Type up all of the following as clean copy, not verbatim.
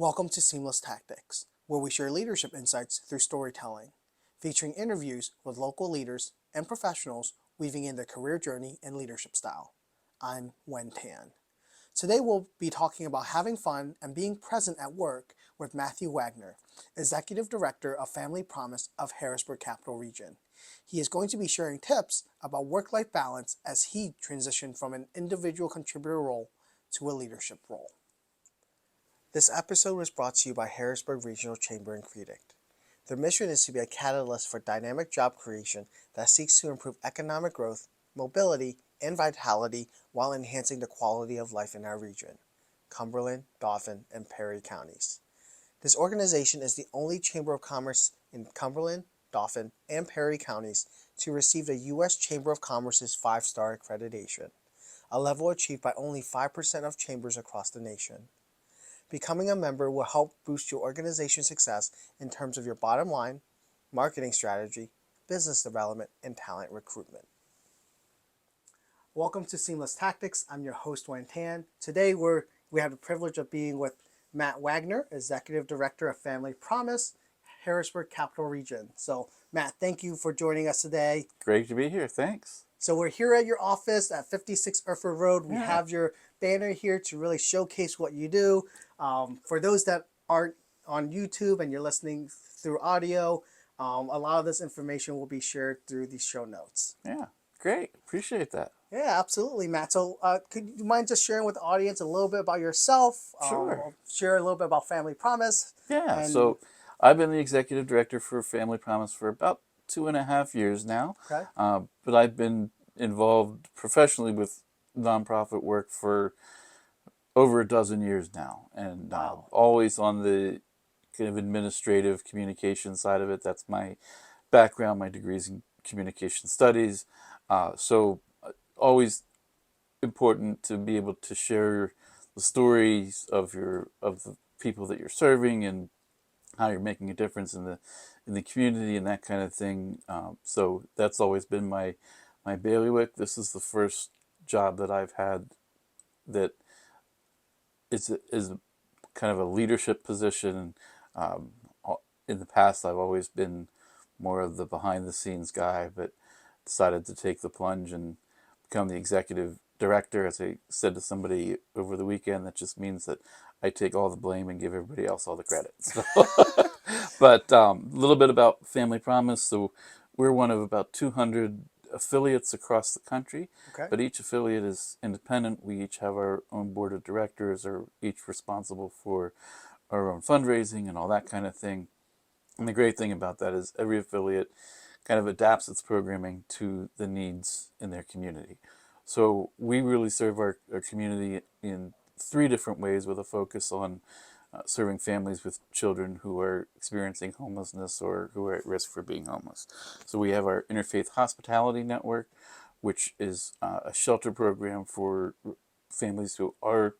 Welcome to Seamless Tactics, where we share leadership insights through storytelling, featuring interviews with local leaders and professionals weaving in their career journey and leadership style. I'm Wen Tan. Today we'll be talking about having fun and being present at work with Matthew Wagner, Executive Director of Family Promise of Harrisburg Capital Region. He is going to be sharing tips about work-life balance as he transitioned from an individual contributor role to a leadership role. This episode was brought to you by Harrisburg Regional Chamber CREDC. Their mission is to be a catalyst for dynamic job creation that seeks to improve economic growth, mobility, and vitality while enhancing the quality of life in our region, Cumberland, Dauphin, and Perry counties. This organization is the only Chamber of Commerce in Cumberland, Dauphin, and Perry counties to receive the U.S. Chamber of Commerce's 5-star accreditation, a level achieved by only 5% of chambers across the nation. Becoming a member will help boost your organization's success in terms of your bottom line, marketing strategy, business development, and talent recruitment. Welcome to Seamless Tactics. I'm your host, Wen Tan. Today we have the privilege of being with Matt Wagner, Executive Director of Family Promise, Harrisburg Capital Region. So Matt, thank you for joining us today. Great to be here. Thanks. So we're here at your office at 56 Erfurt Road. We have your banner here to really showcase what you do. For those that aren't on YouTube and you're listening through audio, a lot of this information will be shared through the show notes. Yeah, great. Appreciate that. Yeah, absolutely, Matt. So could you mind just sharing with the audience a little bit about yourself? Sure. Share a little bit about Family Promise. Yeah, so I've been the Executive Director for Family Promise for about 2.5 years now. Okay. But I've been involved professionally with nonprofit work for over a dozen years now, and always on the kind of administrative communication side of it. That's my background. My degrees in communication studies. So always important to be able to share the stories of the people that you're serving and how you're making a difference in the community and that kind of thing. So that's always been my bailiwick. This is the first job that I've had that is kind of a leadership position. In the past, I've always been more of the behind-the-scenes guy, but decided to take the plunge and become the executive director. As I said to somebody over the weekend, that just means that I take all the blame and give everybody else all the credit. So, but a little bit about Family Promise. So we're one of about 200 affiliates across the country, but each affiliate is independent. We each have our own board of directors, are each responsible for our own fundraising and all that kind of thing. And the great thing about that is every affiliate kind of adapts its programming to the needs in their community. So we really serve our community in 3 different ways, with a focus on serving families with children who are experiencing homelessness or who are at risk for being homeless. So we have our Interfaith Hospitality Network, which is a shelter program for families who are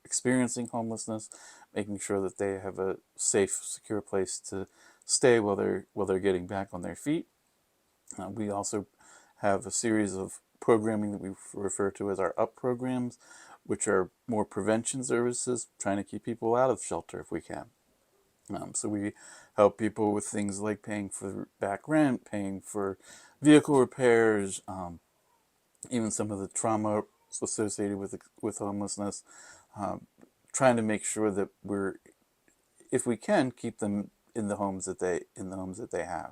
experiencing homelessness, making sure that they have a safe, secure place to stay while they're getting back on their feet. We also have a series of programming that we refer to as our UP programs, which are more prevention services, trying to keep people out of shelter if we can. So we help people with things like paying for back rent, paying for vehicle repairs, even some of the trauma associated with homelessness, trying to make sure that if we can, keep them in the homes that they have.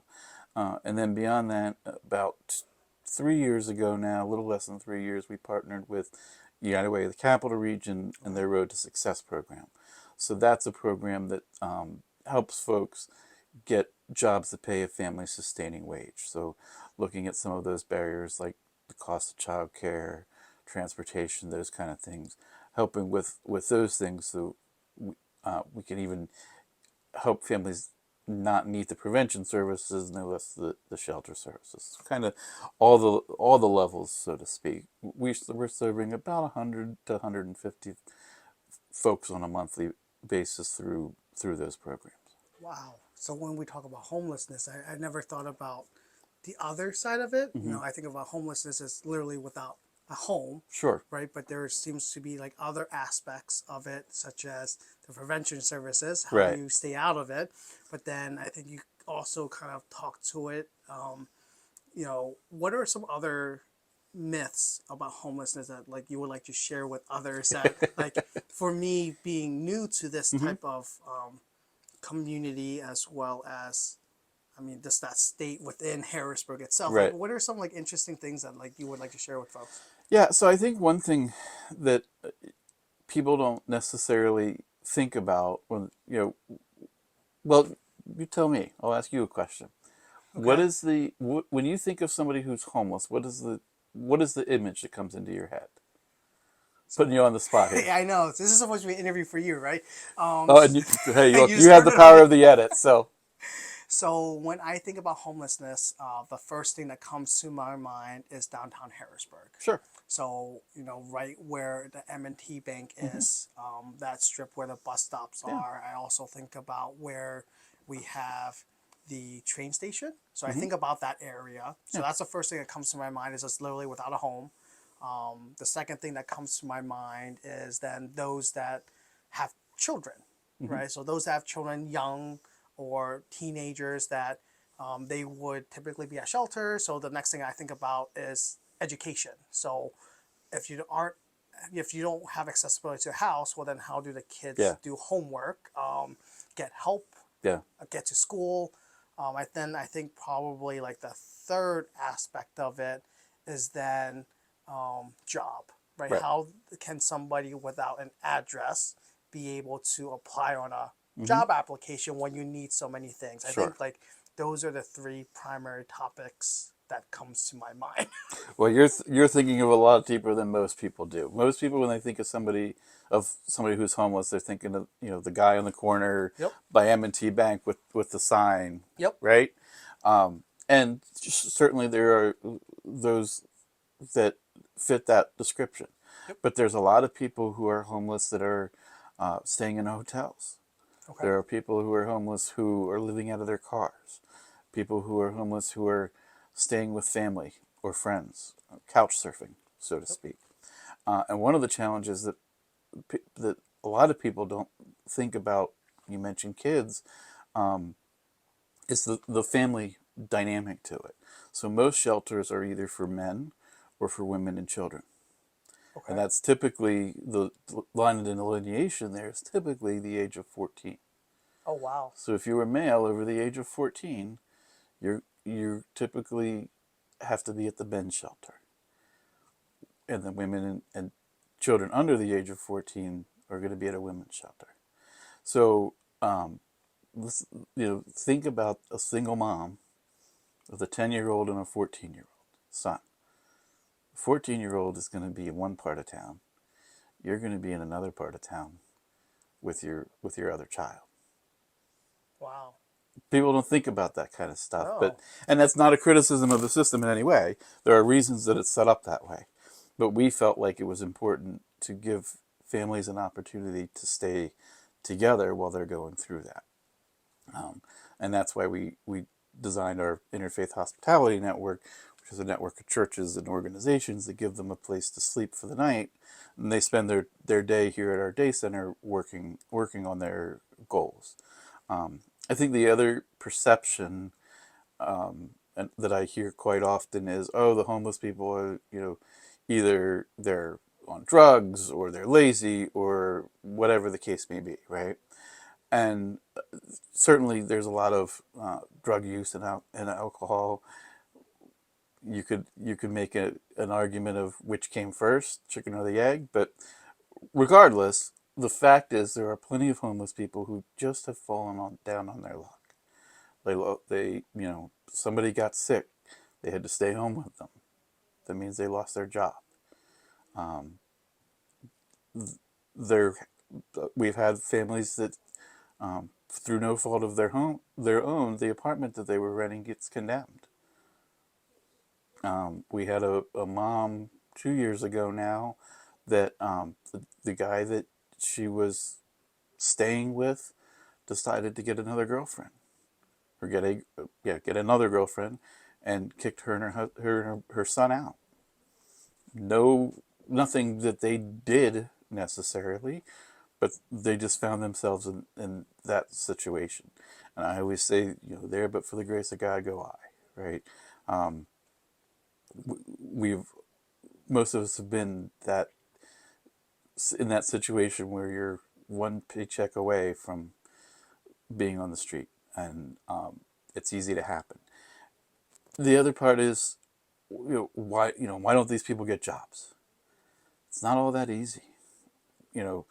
And then beyond that, about 3 years ago now, a little less than 3 years, we partnered with United Way of the Capital Region and their Road to Success program. So that's a program that helps folks get jobs that pay a family-sustaining wage. So looking at some of those barriers like the cost of childcare, transportation, those kind of things, helping with those things so we can even help families not need the prevention services, no less the shelter services. Kind of all the levels, so to speak. We're serving about 100 to 150 folks on a monthly basis through those programs. Wow. So when we talk about homelessness, I never thought about the other side of it. Mm-hmm. I think about homelessness as literally without a home, Sure. right? But there seems to be like other aspects of it, such as the prevention services. How do Right. you stay out of it? But then I think you also kind of talk to it. What are some other myths about homelessness that like you would like to share with others that like for me being new to this Mm-hmm. type of community as well as I mean just that state within Harrisburg itself, like Right. what are some like interesting things that like you would like to share with folks? Yeah. So I think one thing that people don't necessarily think about when well, you tell me. I'll ask you a question. What Okay. is when you think of somebody who's homeless? What is the image that comes into your head? Putting So you on the spot here. I know this is supposed to be an interview for you, right? Oh, and hey, look, You you have the started on power it. of the edit. So So when I think about homelessness, the first thing that comes to my mind is downtown Harrisburg. sure. So right where the M&T Bank Mm-hmm. is, that strip where the bus stops Yeah. are. I also think about where we have the train station. So I Mm-hmm. think about that area. So Yeah. that's the first thing that comes to my mind is just literally without a home. The second thing that comes to my mind is then those that have children, Mm-hmm. right? So those that have children, young or teenagers that they would typically be at shelter. So the next thing I think about is education. So if you aren't if you don't have accessibility to a house, well then how do the kids Yeah. do homework, get help, Yeah. get to school? I think probably like the third aspect of it is then job, right? Right. How can somebody without an address be able to apply on a Mm-hmm. job application when you need so many things? I Sure. think like those are the three primary topics that comes to my mind. Well, you're thinking of a lot deeper than most people do. Most people, when they think of somebody who's homeless, they're thinking of the guy on the corner Yep. by M&T Bank with the sign, Yep. right? And certainly there are those that fit that description. Yep. But there's a lot of people who are homeless that are staying in hotels. Okay. There are people who are homeless who are living out of their cars. People who are homeless who are staying with family or friends, couch surfing, so to Yep. speak. And one of the challenges that a lot of people don't think about, you mentioned kids, is the family dynamic to it. So most shelters are either for men or for women and children. And Okay. that's typically the line of delineation there is typically the age of 14. Oh wow. So if you're a male over the age of 14, you typically have to be at the men's shelter. And the women and children under the age of 14 are going to be at a women's shelter. So, let's, think about a single mom with a 10-year-old and a 14-year-old son. The 14-year-old is going to be in one part of town. You're going to be in another part of town with your other child. Wow. People don't think about that kind of stuff, No. and that's not a criticism of the system in any way. There are reasons that it's set up that way, but we felt like it was important to give families an opportunity to stay together while they're going through that. And that's why we designed our Interfaith Hospitality Network, which is a network of churches and organizations that give them a place to sleep for the night. And they spend their day here at our day center working on their goals. I think the other perception that I hear quite often is, oh, the homeless people are, either they're on drugs or they're lazy or whatever the case may be, right? And certainly there's a lot of drug use and alcohol. You could make an argument of which came first, chicken or the egg, but regardless, the fact is there are plenty of homeless people who just have fallen down on their luck. Somebody got sick, they had to stay home with them. That means they lost their job. There, we've had families that, through no fault of their own, the apartment that they were renting gets condemned. We had a mom 2 years ago now that the guy that she was staying with decided to get another girlfriend or get another girlfriend and kicked her and her son out. nothing that they did necessarily, but they just found themselves in that situation. And I always say, there but for the grace of God go I, right? Um, we've Most of us have been that in that situation where you're one paycheck away from being on the street, and it's easy to happen. The other part is, why don't these people get jobs? It's not all that easy. You know,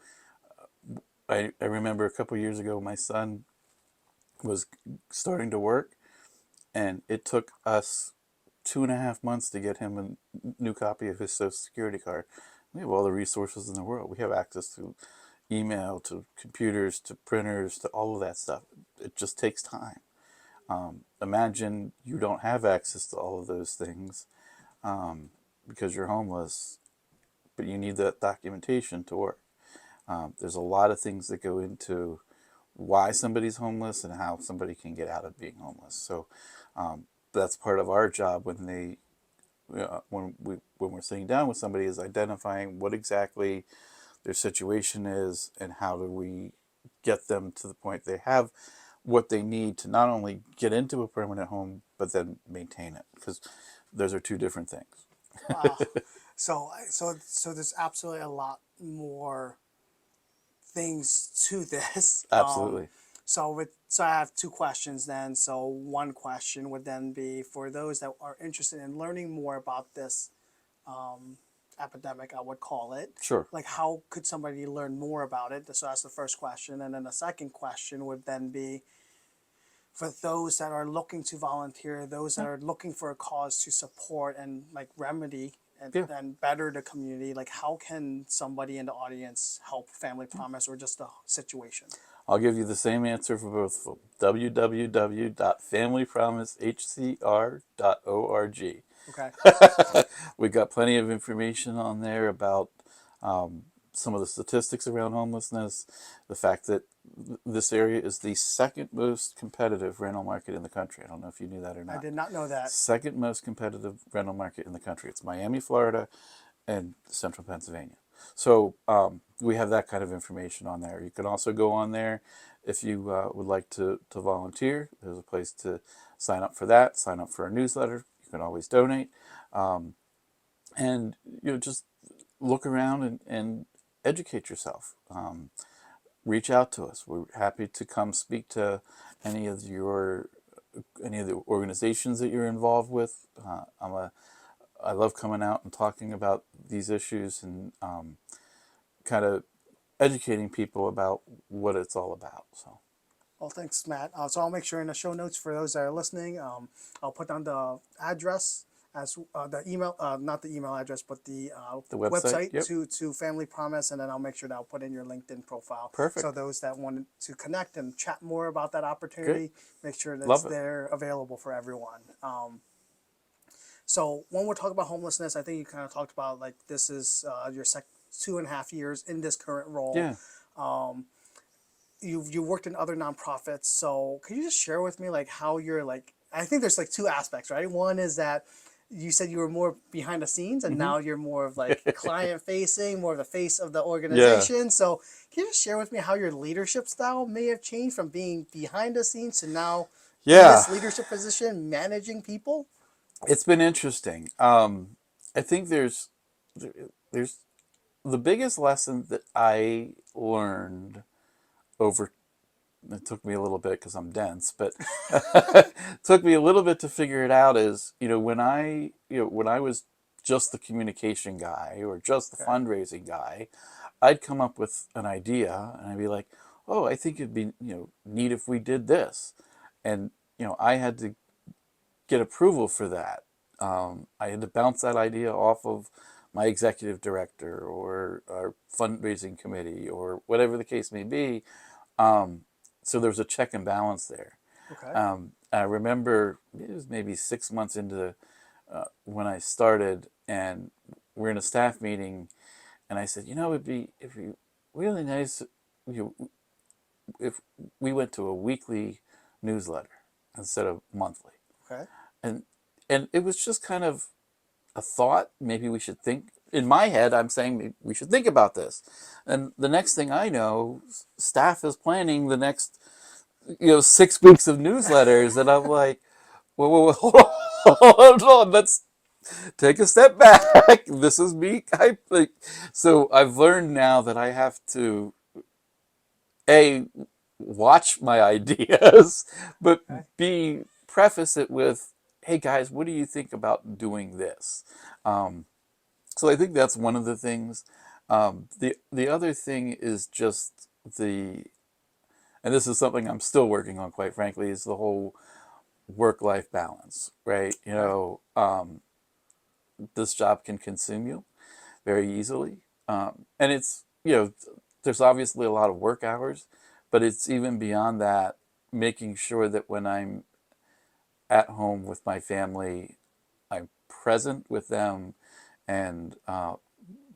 I remember a couple years ago, my son was starting to work, and it took us 2.5 months to get him a new copy of his Social Security card. We have all the resources in the world. We have access to email, to computers, to printers, to all of that stuff. It just takes time. Imagine you don't have access to all of those things because you're homeless, but you need that documentation to work. There's a lot of things that go into why somebody's homeless and how somebody can get out of being homeless. So that's part of our job when we're sitting down with somebody, is identifying what exactly their situation is and how do we get them to the point they have what they need to not only get into a permanent home but then maintain it, because those are two different things. Wow. So there's absolutely a lot more things to this. Absolutely. So I have two questions then. So one question would then be for those that are interested in learning more about this epidemic, I would call it. Sure. Like, how could somebody learn more about it? So that's the first question, and then the second question would then be for those that are looking to volunteer, those that are looking for a cause to support and like remedy Yeah. and better the community, like how can somebody in the audience help Family Promise or just the situation? I'll give you the same answer for both of them. www.familypromisehcr.org. Okay. We got plenty of information on there about some of the statistics around homelessness, the fact that this area is the second most competitive rental market in the country. I don't know if you knew that or I not. did not know that. Second most competitive rental market in the country. It's Miami, Florida, and central Pennsylvania. So we have that kind of information on there. You can also go on there if you would like to volunteer. There's a place to sign up for that, sign up for our newsletter. You can always donate. And just look around and educate yourself. Reach out to us. We're happy to come speak to any of the organizations that you're involved with. I love coming out and talking about these issues and kind of educating people about what it's all about. So, Well, thanks, Matt. So I'll make sure in the show notes for those that are listening, I'll put down the address as the email, not the email address, but the the website. website Yep. to Family Promise, and then I'll make sure that I'll put in your LinkedIn profile. Perfect. So those that wanted to connect and chat more about that opportunity, make sure that Love it's it. there available for everyone. So when we're talking about homelessness, I think you kind of talked about like this is your 2.5 years in this current role. Yeah. You worked in other nonprofits, so could you just share with me like how you're like, I think there's like two aspects, right? One is that you said you were more behind the scenes and now you're more of like client facing, more of the face of the organization. So can you just share with me how your leadership style may have changed from being behind the scenes to now in this leadership position managing people? It's been interesting. I think there's the biggest lesson that I learned over. It took me a little bit because I'm dense, but it took me a little bit to figure it out. Is when I was just the communication guy or just the fundraising guy, I'd come up with an idea and I'd be like, "Oh, I think it'd be neat if we did this," and I had to get approval for that. I had to bounce that idea off of my executive director or our fundraising committee or whatever the case may be. So there's a check and balance there. Okay. I remember it was maybe 6 months into when I started, and we're in a staff meeting, and I said, it'd be really nice, if we went to a weekly newsletter instead of monthly. Okay. And and it was just kind of a thought. Maybe we should think. In my head, I'm saying we should think about this. And the next thing I know, staff is planning the next 6 weeks of newsletters, and I'm like, whoa, hold on, hold on, let's take a step back. This is me. So I've learned now that I have to watch my ideas, but Okay. B, preface it with, hey guys, what do you think about doing this? So I think that's one of the things. The other thing is just and this is something I'm still working on, quite frankly, is the whole work-life balance, right? Right. This job can consume you very easily. And there's obviously a lot of work hours, but it's even beyond that, making sure that when I'm at home with my family, I'm present with them and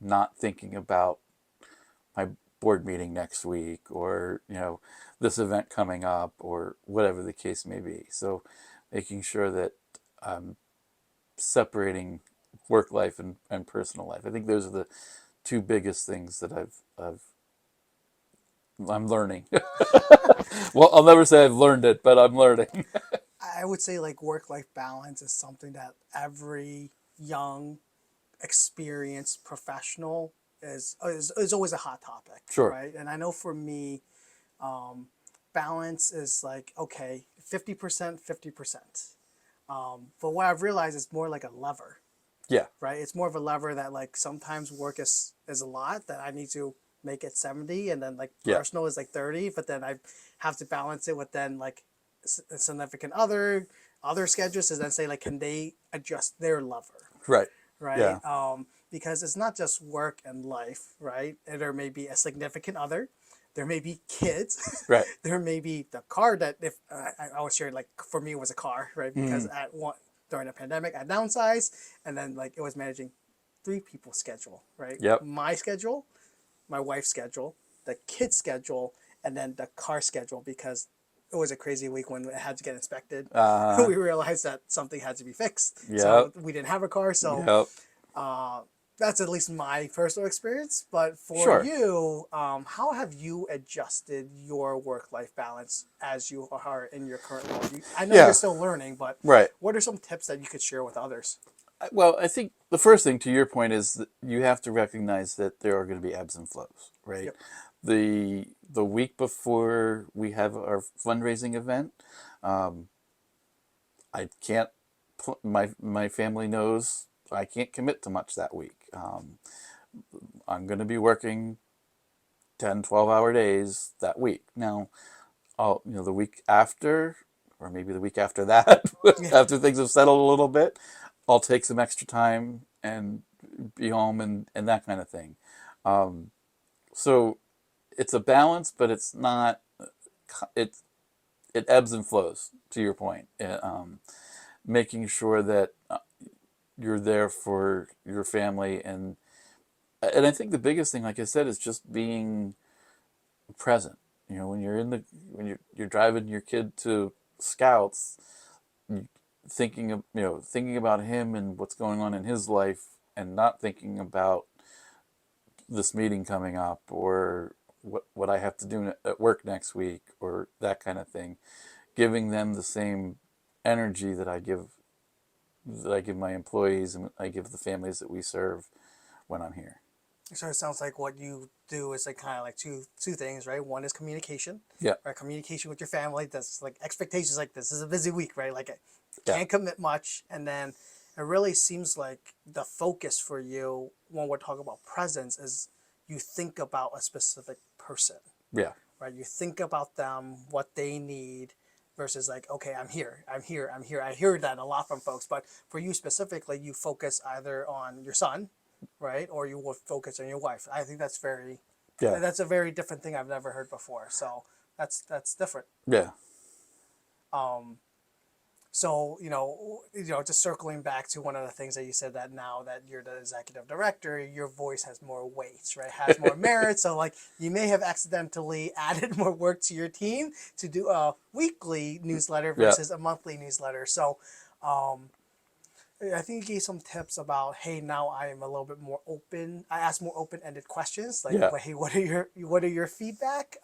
not thinking about my board meeting next week or, this event coming up or whatever the case may be. So making sure that I'm separating work life and personal life. I think those are the two biggest things that I'm learning. Well, I'll never say I've learned it, but I'm learning. I would say like work-life balance is something that every young, experienced professional is always a hot topic, Sure. right? And I know for me, balance is like, okay, 50%, 50%. But what I've realized is more like a lever, Yeah. right? It's more of a lever that like sometimes work is a lot that I need to make it 70, and then like Yeah. personal is like 30, but then I have to balance it with then like a significant other schedules, to then say like, can they adjust their lever, Right. right? Yeah. Because it's not just work and life, right? And there may be a significant other, there may be kids, Right. there may be the car that if I was sharing, like for me it was a car, right? Because Mm. at one during the pandemic I downsized, and then like it was managing three people's schedule, right? Yep. My schedule, my wife's schedule, the kid's schedule, and then the car schedule, because it was a crazy week when it had to get inspected. Uh. We realized that something had to be fixed, Yep. so we didn't have a car. So Yep. that's at least my personal experience. But for Sure. you, how have you adjusted your work-life balance as you are in your current role? I know you're Yeah. still learning, but Right. what are some tips that you could share with others? Well, I think the first thing, to your point, is that you have to recognize that there are going to be ebbs and flows, right? Yep. The week before we have our fundraising event, I can't. My family knows I can't commit to much that week. I'm going to be working 10, 12-hour days that week. Now, the week after, or maybe the week after that, Yeah. after things have settled a little bit, I'll take some extra time and be home and that kind of thing. So it's a balance, but it's not. It it ebbs and flows. To your point, making sure that you're there for your family, and I think the biggest thing, like I said, is just being present. When you're driving your kid to scouts, thinking about him and what's going on in his life, and not thinking about this meeting coming up or what I have to do at work next week or that kind of thing. Giving them the same energy that I give my employees and I give the families that we serve when I'm here. So it sounds like what you do is like kind of like two things, right? One is communication, Yeah. right? Communication with your family. That's like expectations. Like, this is a busy week, right? Like I Yeah. can't commit much, and then it really seems like the focus for you when we're talking about presence is you think about a specific person, Yeah. right? You think about them, what they need, versus like, okay, I'm here, I'm here, I'm here. I hear that a lot from folks, but for you specifically, you focus either on your son, right, or you will focus on your wife. I think Yeah. that's a very different thing I've never heard before. So that's different. Yeah. So just circling back to one of the things that you said, that now that you're the executive director, your voice has more weight, right? Has more merit. So like you may have accidentally added more work to your team to do a weekly newsletter Yeah. versus a monthly newsletter. So I think you gave some tips about, hey, now I am a little bit more open. I ask more open-ended questions, like, Yeah. well, hey, what are your feedback?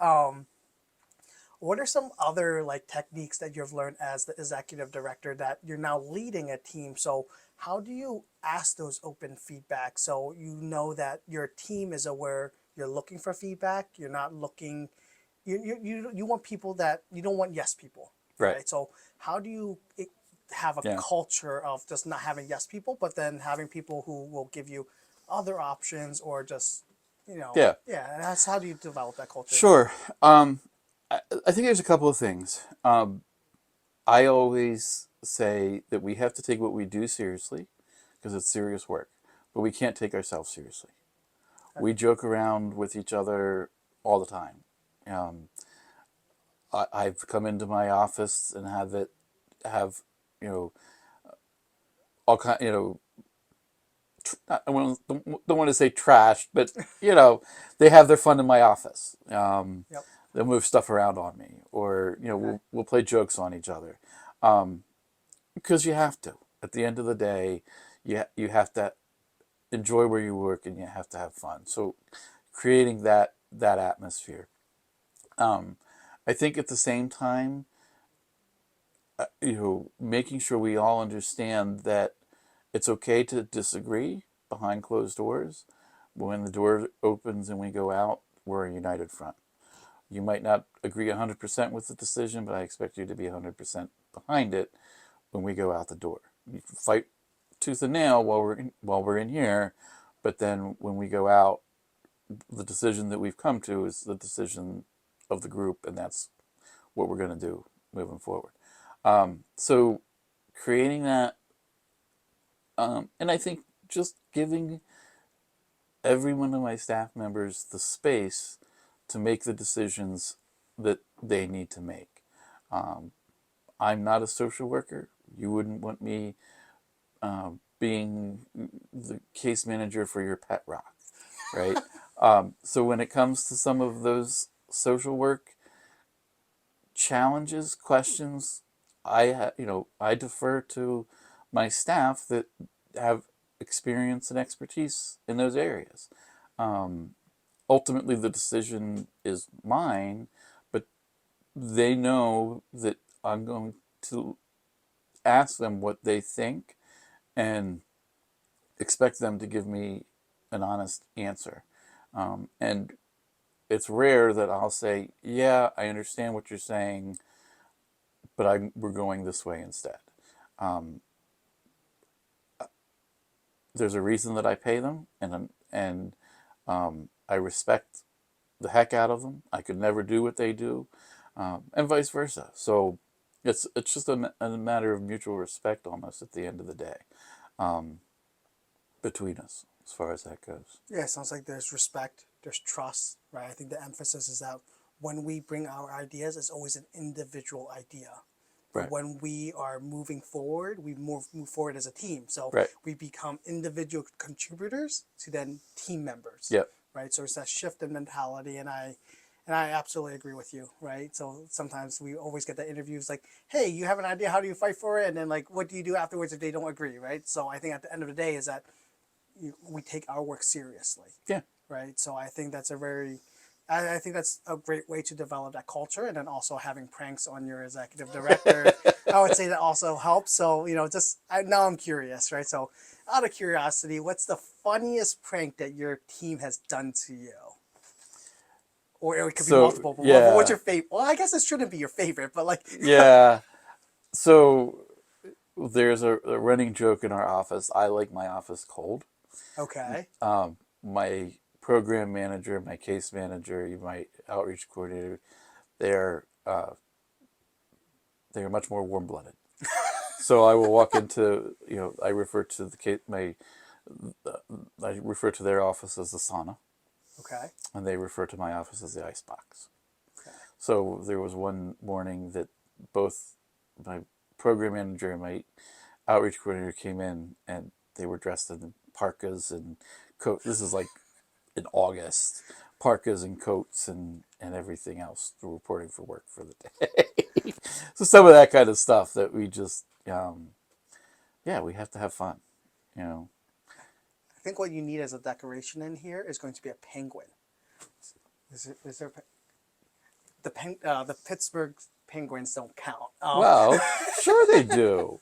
What are some other like techniques that you've learned as the executive director that you're now leading a team? So how do you ask those open feedback so you know that your team is aware you're looking for feedback? You're not looking. You want people that you don't want yes people, Right. right? So how do you have a Yeah. culture of just not having yes people, but then having people who will give you other options or just Yeah. yeah. And that's how do you develop that culture? Sure. I think there's a couple of things. I always say that we have to take what we do seriously because it's serious work, but we can't take ourselves seriously. Okay. We joke around with each other all the time. Um, I've come into my office and have you know all kind don't want to say trashed, but they have their fun in my office. Yep. They'll move stuff around on me, or Okay. we'll play jokes on each other, because you have to. At the end of the day, you have to enjoy where you work and you have to have fun. So, creating that atmosphere. Um, I think at the same time, making sure we all understand that it's okay to disagree behind closed doors. But when the door opens and we go out, we're a united front. You might not agree 100% with the decision, but I expect you to be 100% behind it when we go out the door. You fight tooth and nail while we're in here, but then when we go out, the decision that we've come to is the decision of the group, and that's what we're going to do moving forward. So creating that, and I think just giving every one of my staff members the space to make the decisions that they need to make. Um, I'm not a social worker. You wouldn't want me being the case manager for your pet rock, right? So when it comes to some of those social work challenges, questions, I defer to my staff that have experience and expertise in those areas. Um, Ultimately, the decision is mine, but they know that I'm going to ask them what they think and expect them to give me an honest answer. And it's rare that I'll say, "Yeah, I understand what you're saying, but we're going this way instead." Um, there's a reason that I pay them, and I respect the heck out of them. I could never do what they do, and vice versa. So it's just a matter of mutual respect almost at the end of the day, um, between us as far as that goes. Yeah, it sounds like there's respect, there's trust, right? I think the emphasis is that when we bring our ideas, it's always an individual idea. But Right. when we are moving forward, we move forward as a team. So Right. we become individual contributors to then team members, Yep. right? So it's that shift in mentality, and I absolutely agree with you, right? So sometimes we always get the interviews like, "Hey, you have an idea? How do you fight for it?" And then like, "What do you do afterwards if they don't agree?" Right? So I think at the end of the day is that we take our work seriously, Yeah. right? So I think that's I think that's a great way to develop that culture, and then also having pranks on your executive director, I would say that also helps. So now I'm curious, right? So out of curiosity, what's the funniest prank that your team has done to you? Or it could be So multiple, but what's yeah, your favorite? Well, I guess it shouldn't be your favorite, but like, yeah. So there's a running joke in our office. I like my office cold. okay, My program manager, my case manager, my outreach coordinator, they're uh, they're much more warm blooded. So I will walk into, I refer to the case, I refer to their office as the sauna, okay, and they refer to my office as the ice box. okay, So there was one morning that both my program manager and my outreach coordinator came in, and they were dressed in parkas and coat. This is like in August, parkas and coats and everything else, reporting for work for the day. So some of that kind of stuff that we just yeah, we have to have fun. You know, I think what you need as a decoration in here is going to be a penguin. Is there the Pittsburgh Penguins don't count. well, sure they do.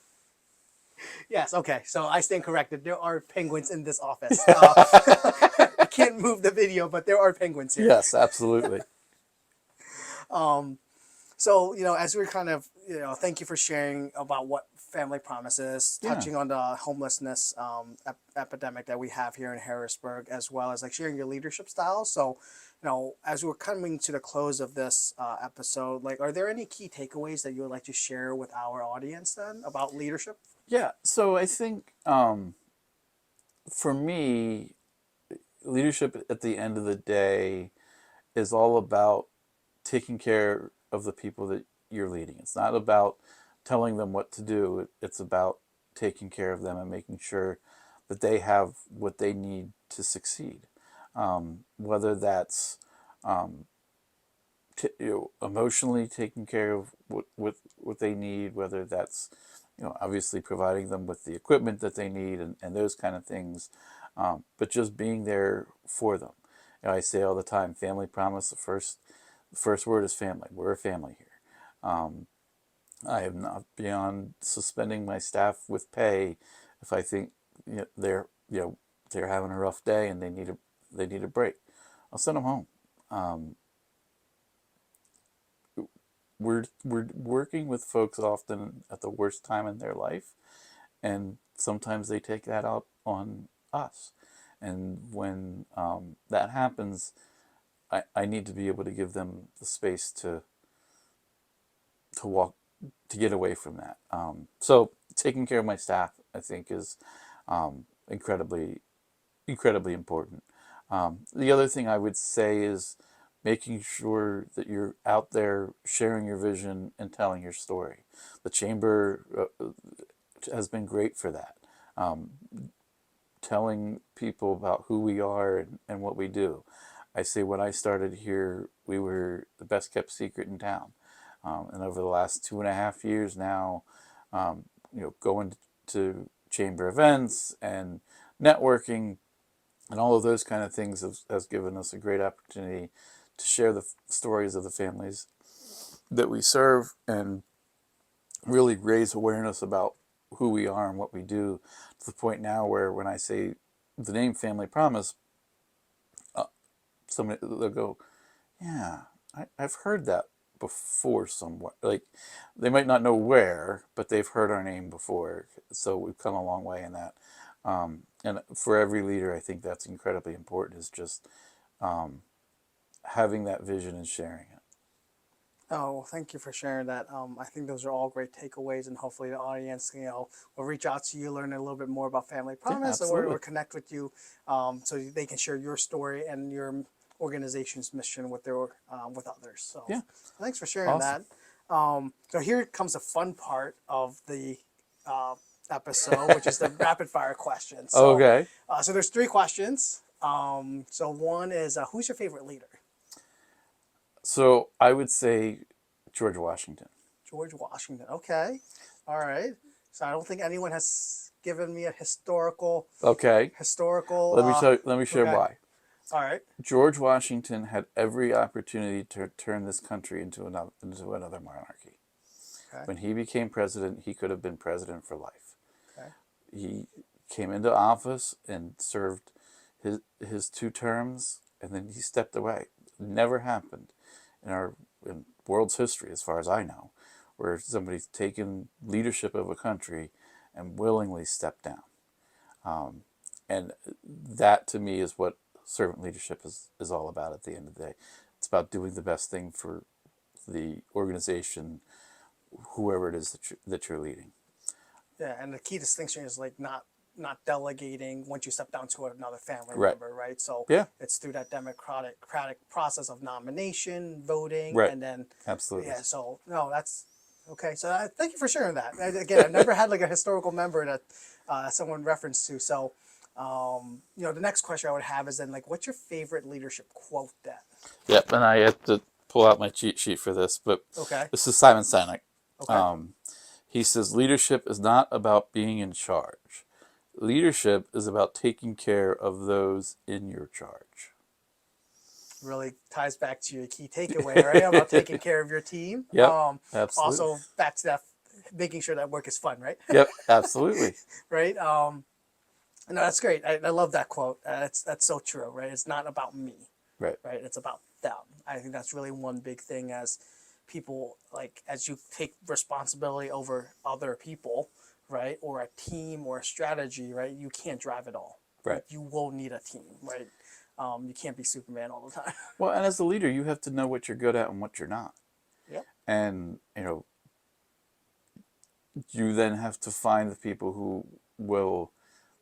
Yes, okay. So I stand corrected. There are penguins in this office. I can't move the video, but there are penguins here. Yes, absolutely. So, as we're kind of, thank you for sharing about what Family Promise is, Yeah. touching on the homelessness epidemic that we have here in Harrisburg, as well as like sharing your leadership style. So, as we're coming to the close of this episode, like, are there any key takeaways that you would like to share with our audience then about leadership? Yeah. So I think for me, leadership at the end of the day is all about taking care of the people that you're leading. It's not about telling them what to do. It's about taking care of them and making sure that they have what they need to succeed. Whether that's emotionally taking care of what they need, whether that's obviously providing them with the equipment that they need and those kind of things, but just being there for them. I say all the time, family promise. The first word is family. We're a family here. I am not beyond suspending my staff with pay if I think they're having a rough day and they need a break. I'll send them home. We're working with folks often at the worst time in their life, and sometimes they take that out on us. And when that happens, I need to be able to give them the space to walk, to get away from that. So taking care of my staff, I think, is incredibly important. The other thing I would say is making sure that you're out there sharing your vision and telling your story. The chamber has been great for that. Telling people about who we are and what we do. I say when I started here, we were the best kept secret in town. And over the last 2.5 years now, going to chamber events and networking and all of those kind of things has given us a great opportunity to share the stories of the families that we serve and really raise awareness about who we are and what we do, to the point now where when I say the name Family Promise, somebody, they'll go, yeah, I've heard that before somewhere. Like, they might not know where, but they've heard our name before. So we've come a long way in that. And for every leader, I think that's incredibly important, is just having that vision and sharing it. Oh, well, thank you for sharing that. I think those are all great takeaways, and hopefully the audience, will reach out to you, learn a little bit more about Family Yeah, Promise, absolutely. or connect with you, so they can share your story and your organization's mission with with others. So, Yeah. thanks for sharing Awesome. that. So here comes the fun part of the episode, which is the rapid fire questions. So, Okay. so there's 3 questions. So one is, who's your favorite leader? So I would say George Washington. George Washington. Okay. All right. So I don't think anyone has given me a historical. Okay. Historical. Let me share Okay. why. All right. George Washington had every opportunity to turn this country into another monarchy. Okay. When he became president, he could have been president for life. Okay. He came into office and served his 2 terms, and then he stepped away. Never happened in world's history, as far as I know, where somebody's taken leadership of a country and willingly stepped down. And that, to me, is what servant leadership is all about at the end of the day. It's about doing the best thing for the organization, whoever it is that you're leading. Yeah, and the key distinction is like not delegating once you step down to another family Right. member, right? So Yeah. it's through that democratic process of nomination, voting, Right. and then Absolutely. yeah. So no, that's okay. So thank you for sharing that. Again, I've never had like a historical member that someone referenced to. So the next question I would have is then like, what's your favorite leadership quote then? Yep, and I have to pull out my cheat sheet for this, but Okay. this is Simon Sinek. Okay. He says leadership is not about being in charge. Leadership is about taking care of those in your charge. Really ties back to your key takeaway, right? About taking care of your team. Yep, absolutely. Also, back to that, making sure that work is fun, right? Yep, absolutely. Right. No, that's great. I love that quote. That's so true, right? It's not about me, Right. right? It's about them. I think that's really one big thing as people, like, as you take responsibility over other people, right, or a team or a strategy, right, you can't drive it all. Right. You will need a team, right? You can't be Superman all the time. Well, and as a leader, you have to know what you're good at and what you're not. Yep. And, you then have to find the people who will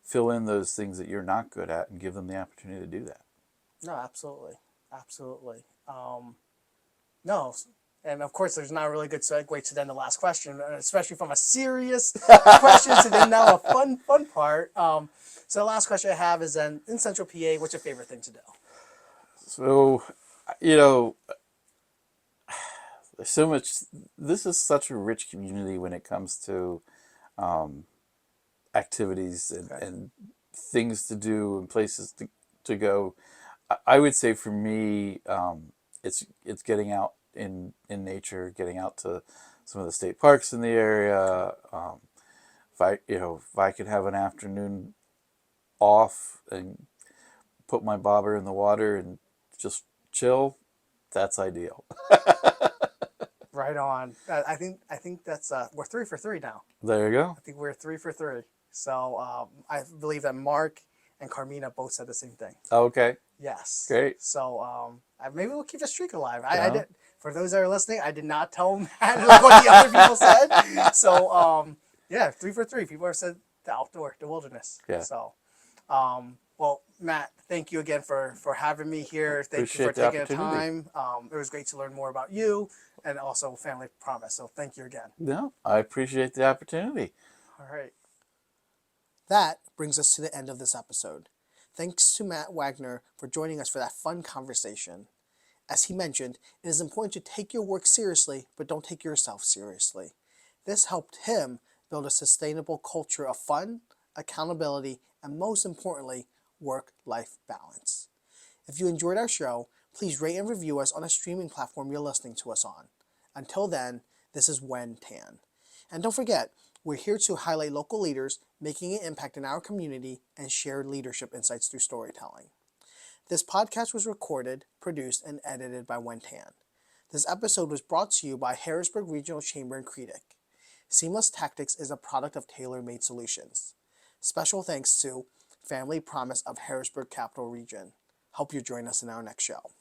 fill in those things that you're not good at and give them the opportunity to do that. No, absolutely. Absolutely. No, and of course, there's not a really good segue to then the last question, especially from a serious question to then now a fun part. So the last question I have is then, in Central PA, what's your favorite thing to do? So, there's so much. This is such a rich community when it comes to activities and things to do and places to go. I would say for me, it's getting out in nature, getting out to some of the state parks in the area. If I could have an afternoon off and put my bobber in the water and just chill, that's ideal. Right on. I think that's we're 3 for 3 now. There you go. I think we're 3 for 3. So I believe that Mark and Carmina both said the same thing. Okay. Yes. Great. So maybe we'll keep the streak alive. Yeah. I did. For those that are listening, I did not tell Matt what the other people said. So yeah, 3 for 3. People have said the outdoor, the wilderness. Yeah. So well, Matt, thank you again for having me here. Thank you for Appreciate the taking the opportunity. time. It was great to learn more about you and also Family Promise. So thank you again. No, I appreciate the opportunity. All right. That brings us to the end of this episode. Thanks to Matt Wagner for joining us for that fun conversation. As he mentioned, it is important to take your work seriously, but don't take yourself seriously. This helped him build a sustainable culture of fun, accountability, and most importantly, work-life balance. If you enjoyed our show, please rate and review us on a streaming platform you're listening to us on. Until then, this is Wen Tan. And don't forget, we're here to highlight local leaders making an impact in our community and share leadership insights through storytelling. This podcast was recorded, produced, and edited by Wen Tan. This episode was brought to you by Harrisburg Regional Chamber CREDC. Seamless Tactics is a product of Tailor-Made Solutions. Special thanks to Family Promise of Harrisburg Capital Region. Hope you join us in our next show.